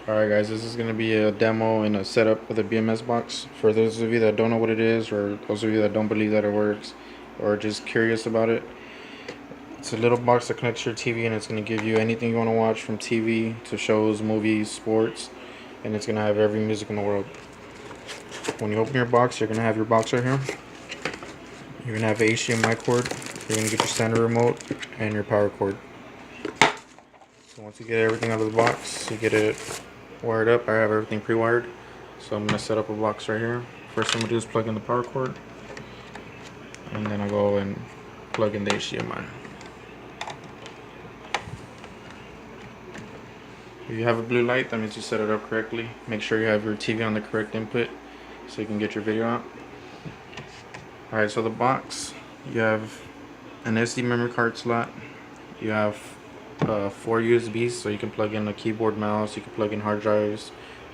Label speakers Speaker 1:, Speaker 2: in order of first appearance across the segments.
Speaker 1: Alright guys, this is going to be a demo and a setup of the BMS box. For those of you that don't know what it is, or those of you that don't believe that it works, or just curious about it, it's a little box that connects to your TV and it's going to give you anything you want to watch, from TV to shows, movies, sports, and it's going to have every music in the world. When you open your box, you're going to have your box right here. You're going to have an HDMI cord, you're going to get your standard remote, and your power cord. So once you get everything out of the box, you get it wired up. I have everything pre-wired, so I'm going to set up a box right here. First thing I'm going to do is plug in the power cord, and then I go and plug in the HDMI. If you have a blue light, that means you set it up correctly. Make sure you have your TV on the correct input so you can get your video out. Alright, so the box, you have an SD memory card slot. You have 4 USBs, so you can plug in a keyboard, mouse, you can plug in hard drives,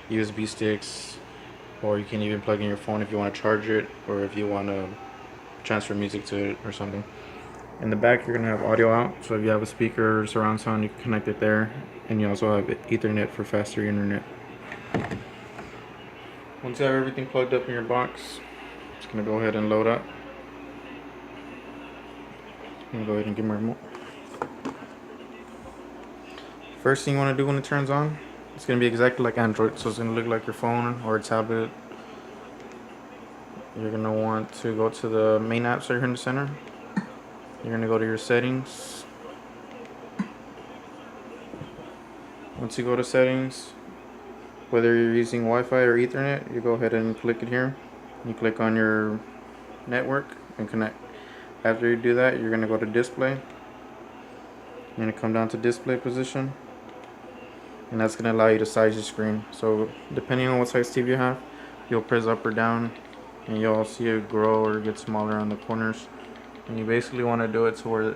Speaker 1: USB sticks, or you can even plug in your phone if you want to charge it, or if you want to transfer music to it or something. In the back, you're going to have audio out, so if you have a speaker or surround sound, you can connect it there, and you also have Ethernet for faster internet. Once you have everything plugged up in your box, it's going to go ahead and load up. I'm going to go ahead and get my remote. First thing you want to do when it turns on, it's going to be exactly like Android, so it's going to look like your phone or a tablet. You're going to want to go to the main apps right here in the center. You're going to go to your settings. Once you go to settings, whether you're using Wi-Fi or Ethernet, you go ahead and click it here. You click on your network and connect. After you do that, you're going to go to display. You're going to come down to display position, and that's going to allow you to size your screen. So depending on what size TV you have, you'll press up or down and you'll see it grow or get smaller on the corners, and you basically want to do it to where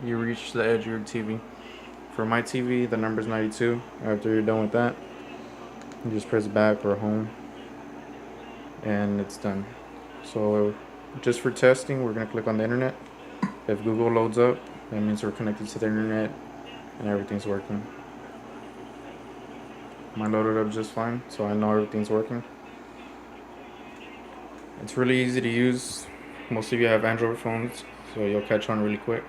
Speaker 1: you reach the edge of your TV. For my TV, the number is 92. After you're done with that, you just press back or home and it's done. So just for testing, we're going to click on the internet. If Google loads up, that means we're connected to the internet and everything's working. Mine loaded up just fine, so I know everything's working. It's really easy to use. Most of you have Android phones, so you'll catch on really quick.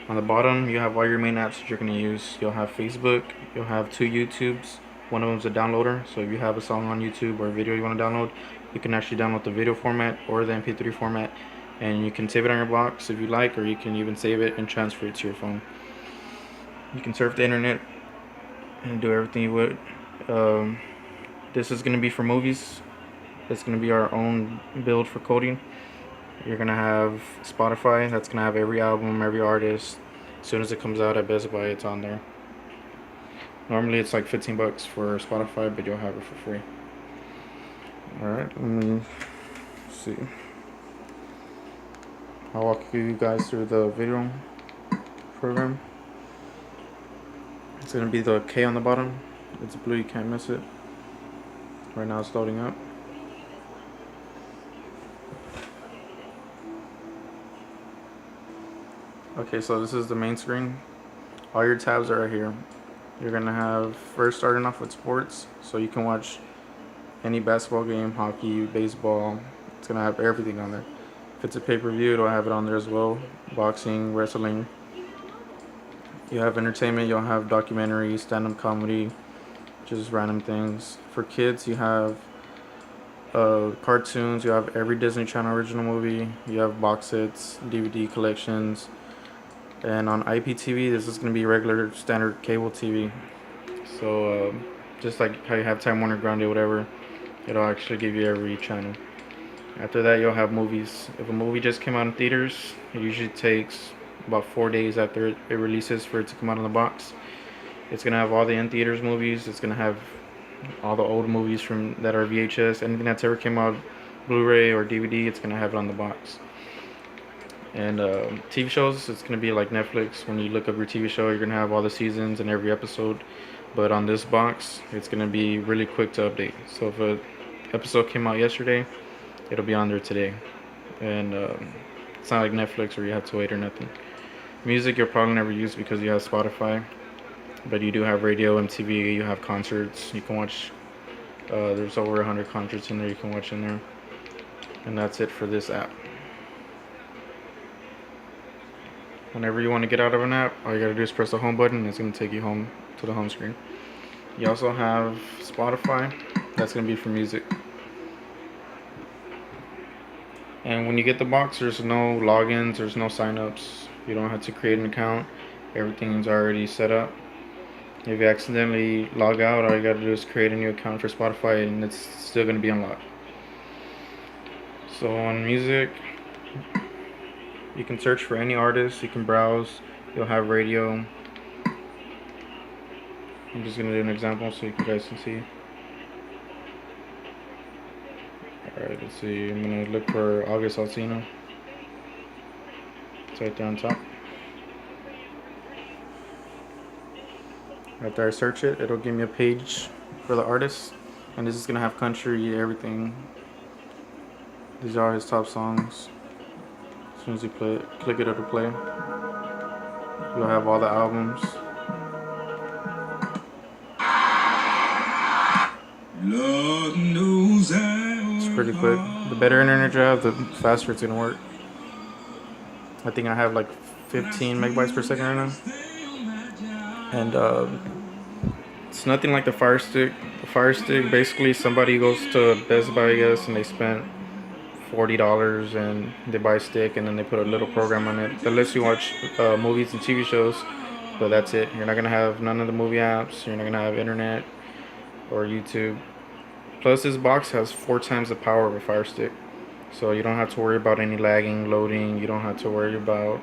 Speaker 1: On the bottom, you have all your main apps that you're going to use. You'll have Facebook, you'll have 2 YouTubes. One of them is a downloader, so if you have a song on YouTube or a video you want to download, you can actually download the video format or the MP3 format, and you can save it on your box if you like, or you can even save it and transfer it to your phone. You can surf the internet and do everything you would. This is going to be for movies. It's going to be our own build for coding. You're going to have Spotify. That's going to have every album, every artist. As soon as it comes out at Best Buy, it's on there. Normally it's like $15 for Spotify, but you'll have it for free. Alright, let me see. I'll walk you guys through the video program. It's going to be the K on the bottom. It's blue, you can't miss it. Right now it's loading up. Okay, so this is the main screen. All your tabs are right here. You're gonna have, first starting off with sports, so you can watch any basketball game, hockey, baseball. It's gonna have everything on there. If it's a pay-per-view, it'll have it on there as well. Boxing, wrestling. You have entertainment, you'll have documentaries, stand-up comedy, just random things. For kids, you have cartoons, you have every Disney Channel original movie, you have box sets, DVD collections. And on IPTV, this is going to be regular standard cable TV. So just like how you have Time Warner, Grande, whatever, it'll actually give you every channel. After that, you'll have movies. If a movie just came out in theaters, it usually takes about 4 days after it releases for it to come out in the box. It's going to have all the in-theaters movies. It's going to have all the old movies from that are VHS. Anything that's ever came out Blu-ray or DVD, it's going to have it on the box. And TV shows, it's going to be like Netflix. When you look up your TV show, you're going to have all the seasons and every episode. But on this box, it's going to be really quick to update. So if an episode came out yesterday, it'll be on there today. And it's not like Netflix where you have to wait or nothing. Music you'll probably never use because you have Spotify. But you do have radio, MTV, you have concerts. You can watch. There's over 100 concerts in there you can watch in there. And that's it for this app. Whenever you want to get out of an app, all you gotta do is press the home button and it's gonna take you home to the home screen. You also have Spotify. That's gonna be for music. And when you get the box, there's no logins, there's no signups. You don't have to create an account. Everything's already set up. If you accidentally log out, all you gotta do is create a new account for Spotify and it's still gonna be unlocked. So on music, you can search for any artist, you can browse, you'll have radio. I'm just gonna do an example so you guys can see. Alright, let's see, I'm gonna look for August Alsina. It's right there on top. After I search it, it'll give me a page for the artist. And this is gonna have country, everything. These are his top songs. As soon as you click it, it'll play. You'll have all the albums.
Speaker 2: Lord knows
Speaker 1: It's pretty quick. The better internet you have, the faster it's gonna work. I think I have like 15 megabytes per second right now. And it's nothing like the Fire Stick. The Fire Stick, basically somebody goes to Best Buy, I guess, and they spent $40 and they buy a stick and then they put a little program on it that lets you watch movies and TV shows, but that's it. You're not gonna have none of the movie apps. You're not gonna have internet or YouTube. Plus, this box has 4 times the power of a Fire Stick, so you don't have to worry about any lagging, loading. You don't have to worry about,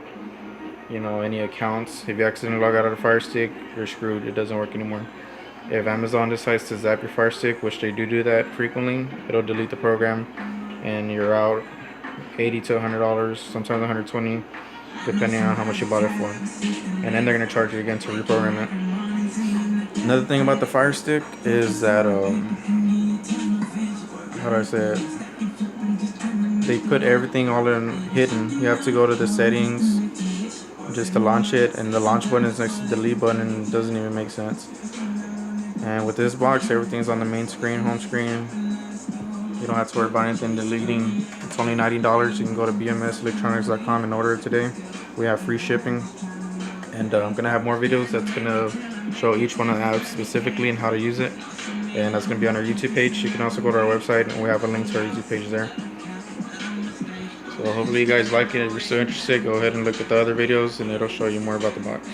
Speaker 1: any accounts. If you accidentally log out of the Fire Stick, you're screwed. It doesn't work anymore. If Amazon decides to zap your Fire Stick, which they do that frequently, it'll delete the program and you're out $80 to $100, sometimes $120, depending on how much you bought it for. And then they're gonna charge you again to reprogram it. Another thing about the Fire Stick is that how do I say it? They put everything all in hidden. You have to go to the settings just to launch it, and the launch button is next to the delete button, and it doesn't even make sense. And with this box, everything's on the main screen, home screen. You don't have to worry about anything deleting. It's only $90. You can go to bmselectronics.com and order it today. We have free shipping. And I'm going to have more videos that's going to show each one of the apps specifically and how to use it. And that's going to be on our YouTube page. You can also go to our website and we have a link to our YouTube page there. So hopefully you guys like it. If you're still interested, go ahead and look at the other videos and it'll show you more about the box.